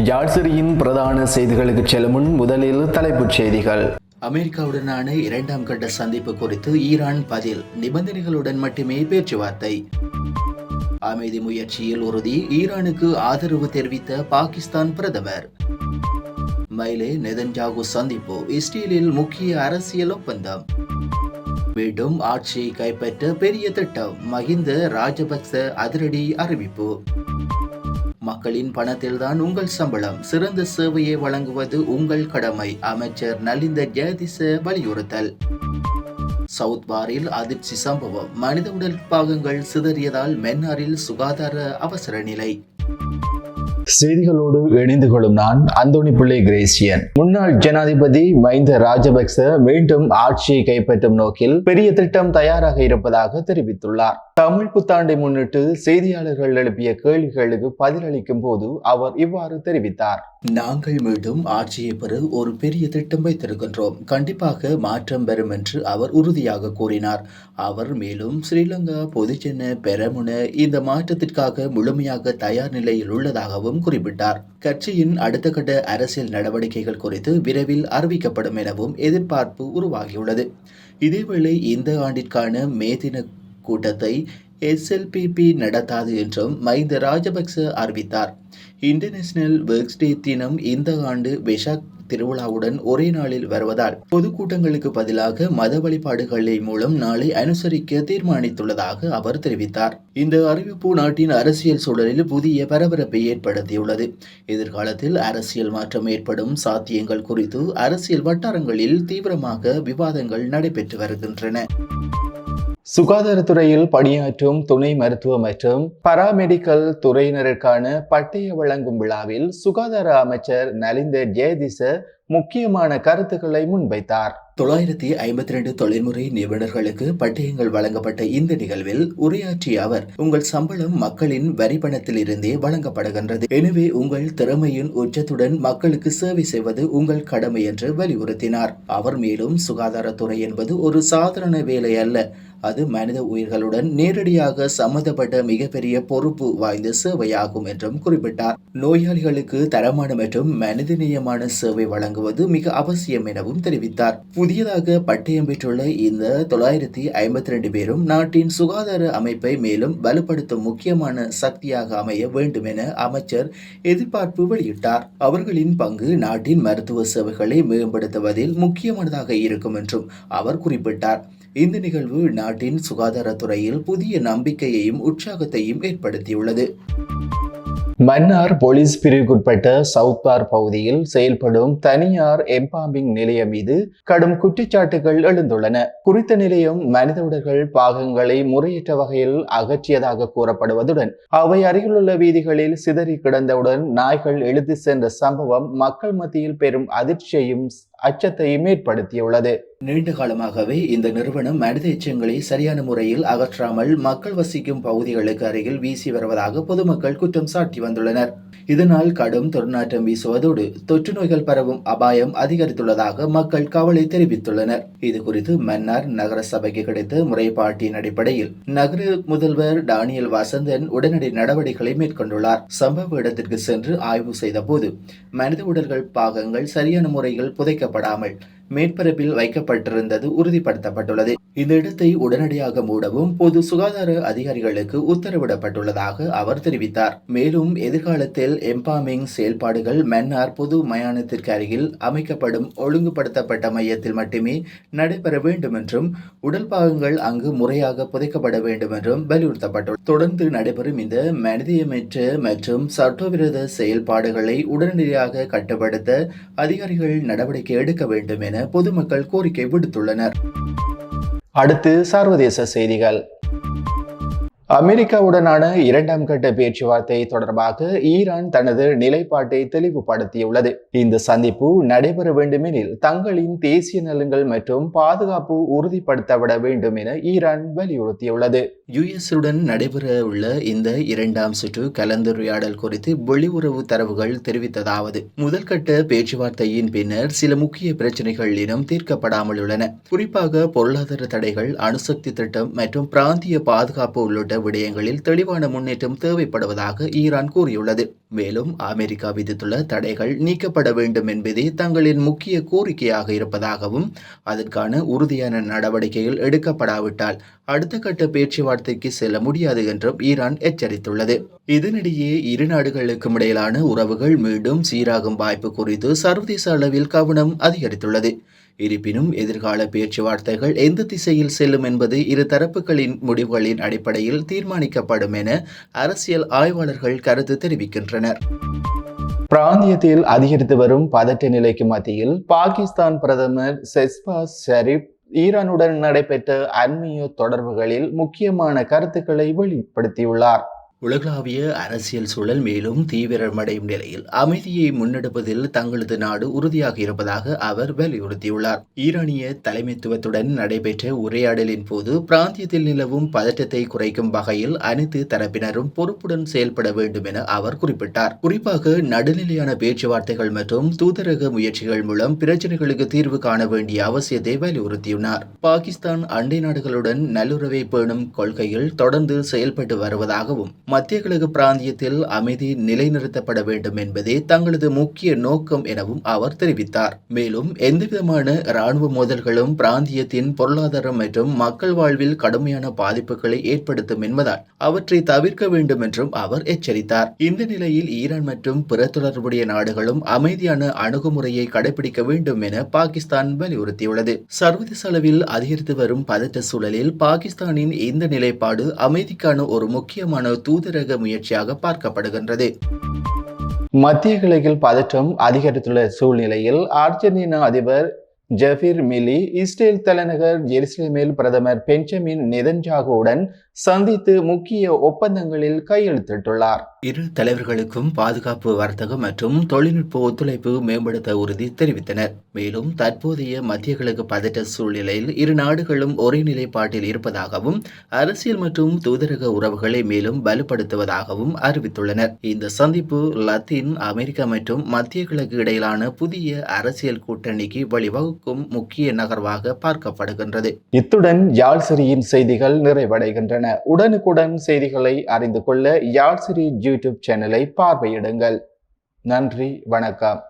யாழ்சிரியின் பிரதான செய்திகளுக்கு செல்லும் முன் முதலில் தலைப்புச் செய்திகள். அமெரிக்காவுடனான இரண்டாம் கட்ட சந்திப்பு குறித்து ஈரான் பதில், நிபந்தனைகளுடன் மட்டுமே பேச்சுவார்த்தை. அமைதி முயற்சியில் உறுதி, ஈரானுக்கு ஆதரவு தெரிவித்த பாகிஸ்தான் பிரதமர். மைலே நெதன்யாகு சந்திப்பு, இஸ்ரேலில் முக்கிய அரசியல் ஒப்பந்தம். மீண்டும் ஆட்சியை கைப்பற்ற பெரிய திட்டம், மஹிந்த ராஜபக்ச அதிரடி அறிவிப்பு. மக்களின் பணத்தில்தான் உங்கள் சம்பளம், சிறந்த சேவையை வழங்குவது உங்கள் கடமை, அமைச்சர் நலிந்த ஜெயதிச வலியுறுத்தல். சவுத் பாரில் அதிர்ச்சி சம்பவம், மனித உடல் பாகங்கள் சிதறியதால் மன்னாரில் சுகாதார அவசர நிலை. செய்திகளோடு இணைந்து கொள்ளும் நான் அந்தோணி பிள்ளை கிரேசியன். முன்னாள் ஜனாதிபதி மஹிந்த ராஜபக்ச மீண்டும் ஆட்சியை கைப்பற்றும் நோக்கில் பெரிய திட்டம் தயாராக இருப்பதாக தெரிவித்துள்ளார். தமிழ் புத்தாண்டை முன்னிட்டு செய்தியாளர்கள் எழுப்பிய கேள்விகளுக்கு பதிலளிக்கும் போது அவர் இவ்வாறு தெரிவித்தார். நாங்கள் மீண்டும் ஆட்சியை பெற ஒரு பெரிய திட்டம் வைத்திருக்கின்றோம். கண்டிப்பாக மாற்றம் பெறும் என்று அவர் உறுதியாக கூறினார். அவர் மேலும் ஸ்ரீலங்கா பொதுஜன பெரமுன இந்த மாற்றத்திற்காக முழுமையாக தயார் நிலையில் உள்ளதாகவும் குறிப்பிட்டார். கட்சியின் அடுத்த கட்ட அரசியல் நடவடிக்கைகள் குறித்து விரைவில் அறிவிக்கப்படும் எனவும் எதிர்பார்ப்பு உருவாகியுள்ளது. இதேவேளை இந்த ஆண்டிற்கான மே தின கூட்டத்தை SLPP நடத்தாது என்றும் மஹிந்த ராஜபக்ச அறிவித்தார். இன்டர்நேஷனல் ஒர்க்ஸ் டே தினம் இந்த ஆண்டு வெசாக் திருவிழாவுடன் ஒரே நாளில் வருவதால் பொதுக்கூட்டங்களுக்கு பதிலாக மத வழிபாடுகளை மூலம் நாளை அனுசரிக்க தீர்மானித்துள்ளதாக அவர் தெரிவித்தார். இந்த அறிவிப்பு நாட்டின் அரசியல் சூழலில் புதிய பரபரப்பை ஏற்படுத்தியுள்ளது. எதிர்காலத்தில் அரசியல் மாற்றம் ஏற்படும் சாத்தியங்கள் குறித்து அரசியல் வட்டாரங்களில் தீவிரமாக விவாதங்கள் நடைபெற்று வருகின்றன. சுகாதாரத்துறையில் பணியாற்றும் துணை மருத்துவ மற்றும் பராமெடிக்கல் துறையினருக்கான பட்டய வழங்கும் விழாவில் சுகாதார அமைச்சர் நலிந்த ஜெயதிச முக்கியமான கருத்துக்களை முன்வைத்தார். 952 தொழில்முறை நிபுணர்களுக்கு பட்டயங்கள் வழங்கப்பட்ட இந்த நிகழ்வில் உரையாற்றிய அவர், உங்கள் சம்பளம் மக்களின் வரி பணத்தில் இருந்தே வழங்கப்படுகின்றது. எனவே உங்கள் திறமையின் உச்சத்துடன் மக்களுக்கு சேவை செய்வது உங்கள் கடமை என்று வலியுறுத்தினார். அவர் மேலும் சுகாதாரத்துறை என்பது ஒரு சாதாரண வேலை அல்ல, அது மனித உயிர்களுடன் நேரடியாக சம்பந்தப்பட்ட மிகப்பெரிய பொறுப்பு வாய்ந்த சேவையாகும் என்றும் குறிப்பிட்டார். நோயாளிகளுக்கு தரமான மற்றும் மனிதநேயமான சேவை வழங்குவது மிக அவசியம் எனவும் தெரிவித்தார். புதியதாக பட்டயம் பெற்றுள்ள இந்த 952 பேரும் நாட்டின் சுகாதார அமைப்பை மேலும் வலுப்படுத்தும் முக்கியமான சக்தியாக அமைய வேண்டும் என அமைச்சர் எதிர்பார்ப்பு வெளியிட்டார். அவர்களின் பங்கு நாட்டின் மருத்துவ சேவைகளை மேம்படுத்துவதில் முக்கியமானதாக இருக்கும் என்றும் அவர் குறிப்பிட்டார். இந்த நிகழ்வு நாட்டின் சுகாதாரத்துறையில் புதிய நம்பிக்கையையும் உற்சாகத்தையும் ஏற்படுத்தியுள்ளது. மன்னார் போலீஸ் பிரிவுக்குட்பட்ட சவுத் பார் பகுதியில் செயல்படும் தனியார் எம்பாம்பிங் நிலையம் மீது கடும் குற்றச்சாட்டுகள் எழுந்துள்ளன. குறித்த நிலையம் மனித உடல்கள் பாகங்களை முறையற்ற வகையில் அகற்றியதாக கூறப்படுவதுடன் அவை அருகிலுள்ள வீதிகளில் சிதறி கிடந்தவுடன் நாய்கள் இழுத்து சென்ற சம்பவம் மக்கள் மத்தியில் பெரும் அதிர்ச்சியையும் அச்சத்தையும் ஏற்படுத்தியுள்ளது. நீண்ட காலமாகவே இந்த நிறுவனம் மனித எச்சங்களை சரியான முறையில் அகற்றாமல் மக்கள் வசிக்கும் பகுதிகளுக்கு அருகில் வீசி வருவதாக பொதுமக்கள் குற்றம் சாட்டி வந்துள்ளனர். இதனால் கடும் துர்நாற்றம் வீசுவதோடு தொற்று நோய்கள் பரவும் அபாயம் அதிகரித்துள்ளதாக மக்கள் கவலை தெரிவித்துள்ளனர். இது குறித்து மன்னார் நகர சபைக்கு கிடைத்த முறைப்பாட்டின் அடிப்படையில் நகர முதல்வர் டானியல் வசந்தன் உடனடி நடவடிக்கைகளை மேற்கொண்டுள்ளார். சம்பவ இடத்திற்கு சென்று ஆய்வு செய்த போது மனித உடல்கள் பாகங்கள் சரியான முறையில் புதைக்கப்படாமல் மேற்பரப்பில் வைக்கப்பட்டிருந்தது உறுதிப்படுத்தப்பட்டுள்ளது. இந்த இடத்தை உடனடியாக மூடவும் பொது சுகாதார அதிகாரிகளுக்கு உத்தரவிடப்பட்டுள்ளதாக அவர் தெரிவித்தார். மேலும் எதிர்காலத்தில் எம்பாமிங் செயல்பாடுகள் மன்னார் பொது மயானத்திற்கு அருகில் அமைக்கப்படும் ஒழுங்குபடுத்தப்பட்ட மையத்தில் மட்டுமே நடைபெற வேண்டும் என்றும் உடல் பாகங்கள் அங்கு முறையாக புதைக்கப்பட வேண்டும் என்றும் வலியுறுத்தப்பட்டுள்ளது. தொடர்ந்து நடைபெறும் இந்த மனிதயமற்ற மற்றும் சட்டவிரோத செயல்பாடுகளை உடனடியாக கட்டுப்படுத்த அதிகாரிகள் நடவடிக்கை எடுக்க வேண்டும் என பொதுமக்கள் கோரிக்கை விடுத்துள்ளனர். அடுத்து சர்வதேச செய்திகள். அமெரிக்காவுடனான இரண்டாம் கட்ட பேச்சுவார்த்தை தொடர்பாக ஈரான் தனது நிலைப்பாட்டை தெளிவுபடுத்தியுள்ளது. இந்த சந்திப்பு நடைபெற வேண்டுமெனில் தங்களின் தேசிய நலன்கள் மற்றும் பாதுகாப்பு உறுதிப்படுத்தப்பட வேண்டும் என ஈரான் வலியுறுத்தியுள்ளது. யுஎஸ்உடன் நடைபெற உள்ள இந்த இரண்டாம் சுற்று கலந்துரையாடல் குறித்து வெளியுறவு தரவுகள் தெரிவித்ததாவது, முதல் கட்ட பேச்சுவார்த்தையின் பின்னர் சில முக்கிய பிரச்சனைகள் இனம் தீர்க்கப்படாமல் உள்ளன. குறிப்பாக பொருளாதார தடைகள், அணுசக்தி திட்டம் மற்றும் பிராந்திய பாதுகாப்பு உள்ளிட்ட விடயங்களில் தெளிவான முன்னேற்றம் தேவைப்படுவதாக ஈரான் கூறியுள்ளது. மேலும் அமெரிக்கா விதித்துள்ள தடைகள் நீக்கப்பட வேண்டும் என்பதே தங்களின் முக்கிய கோரிக்கையாக இருப்பதாகவும் அதற்கான உறுதியான நடவடிக்கைகள் எடுக்கப்படாவிட்டால் அடுத்த கட்ட பேச்சுவார்த்தைக்கு செல்ல முடியாது என்றும் ஈரான் எச்சரித்துள்ளது. இதனிடையே இரு நாடுகளுக்கும் இடையிலான உறவுகள் மீண்டும் சீராகும் வாய்ப்பு குறித்து சர்வதேச அளவில் கவனம் அதிகரித்துள்ளது. இருப்பினும் எதிர்கால பேச்சுவார்த்தைகள் எந்த திசையில் செல்லும் என்பது இரு தரப்புகளின் முடிவுகளின் அடிப்படையில் தீர்மானிக்கப்படும் என அரசியல் ஆய்வாளர்கள் கருத்து தெரிவிக்கின்றனர். பிராந்தியத்தில் அதிகரித்து வரும் பதட்ட நிலைக்கு மத்தியில் பாகிஸ்தான் பிரதமர் ஷெஹ்பாஸ் ஷெரீப் ஈரானுடன் நடைபெற்ற அண்மைய தொடர்புகளில் முக்கியமான கருத்துக்களை வெளிப்படுத்தியுள்ளார். உலகளாவிய அரசியல் சூழல் மேலும் தீவிரமடையும் நிலையில் அமைதியை முன்னெடுப்பதில் தங்களது நாடு உறுதியாக இருப்பதாக அவர் வலியுறுத்தியுள்ளார். ஈரானிய தலைமைத்துவத்துடன் நடைபெற்ற உரையாடலின் போது பிராந்தியத்தில் நிலவும் பதட்டத்தை குறைக்கும் வகையில் அனைத்து தரப்பினரும் பொறுப்புடன் செயல்பட வேண்டும் என அவர் குறிப்பிட்டார். குறிப்பாக நடுநிலையான பேச்சுவார்த்தைகள் மற்றும் தூதரக முயற்சிகள் மூலம் பிரச்சினைகளுக்கு தீர்வு காண வேண்டிய அவசியத்தை வலியுறுத்தியுள்ளார். பாகிஸ்தான் அண்டை நாடுகளுடன் நல்லுறவை பேணும் கொள்கையில் தொடர்ந்து செயல்பட்டு வருவதாகவும் மத்திய கிழக்கு பிராந்தியத்தில் அமைதி நிலைநிறுத்தப்பட வேண்டும் என்பதே தங்களது முக்கிய நோக்கம் எனவும் அவர் தெரிவித்தார். மேலும் எந்தவிதமான இராணுவ மோதல்களும் பிராந்தியத்தின் பொருளாதாரம் மற்றும் மக்கள் வாழ்வில் கடுமையான பாதிப்புகளை ஏற்படுத்தும் என்பதால் அவற்றை தவிர்க்க வேண்டும் என்றும் அவர் எச்சரித்தார். இந்த நிலையில் ஈரான் மற்றும் பிற தொடர்புடைய நாடுகளும் அமைதியான அணுகுமுறையை கடைபிடிக்க வேண்டும் என பாகிஸ்தான் வலியுறுத்தியுள்ளது. சர்வதேச அளவில் அதிகரித்து வரும் பதட்ட சூழலில் பாகிஸ்தானின் இந்த நிலைப்பாடு அமைதிக்கான ஒரு முக்கியமான தூதரக முயற்சியாக பார்க்கப்படுகின்றது. மத்திய கிழக்கில் பதற்றம் அதிகரித்துள்ள சூழ்நிலையில் அர்ஜென்டினா அதிபர் ஜெஃபிர் மிலி இஸ்ரேல் தலைநகர் ஜெருசலேமில் பிரதமர் பெஞ்சமின் நெதன்யாகுவுடன் சந்தித்து முக்கிய ஒப்பந்தங்களில் கையெழுத்திட்டுள்ளார். இரு தலைவர்களுக்கும் பாதுகாப்பு, வர்த்தகம் மற்றும் தொழில்நுட்ப ஒத்துழைப்பு மேம்படுத்த உறுதி தெரிவித்தனர். மேலும் தற்போதைய மத்திய கிழக்கு பதட்ட சூழ்நிலையில் இரு நாடுகளும் ஒரே நிலைப்பாட்டில் இருப்பதாகவும் அரசியல் மற்றும் தூதரக உறவுகளை மேலும் வலுப்படுத்துவதாகவும் அறிவித்துள்ளனர். இந்த சந்திப்பு லத்தீன் அமெரிக்கா மற்றும் மத்திய கிழக்கு இடையிலான புதிய அரசியல் கூட்டணிக்கு வழிவகுக்கும் முக்கிய நகர்வாக பார்க்கப்படுகின்றது. இத்துடன் யாழ்சிரியின் செய்திகள் நிறைவடைகின்றன. உடனுக்குடன் செய்திகளை அறிந்து கொள்ள யாழ்சிரி யூடியூப் சேனலை பார்வையிடுங்கள். நன்றி, வணக்கம்.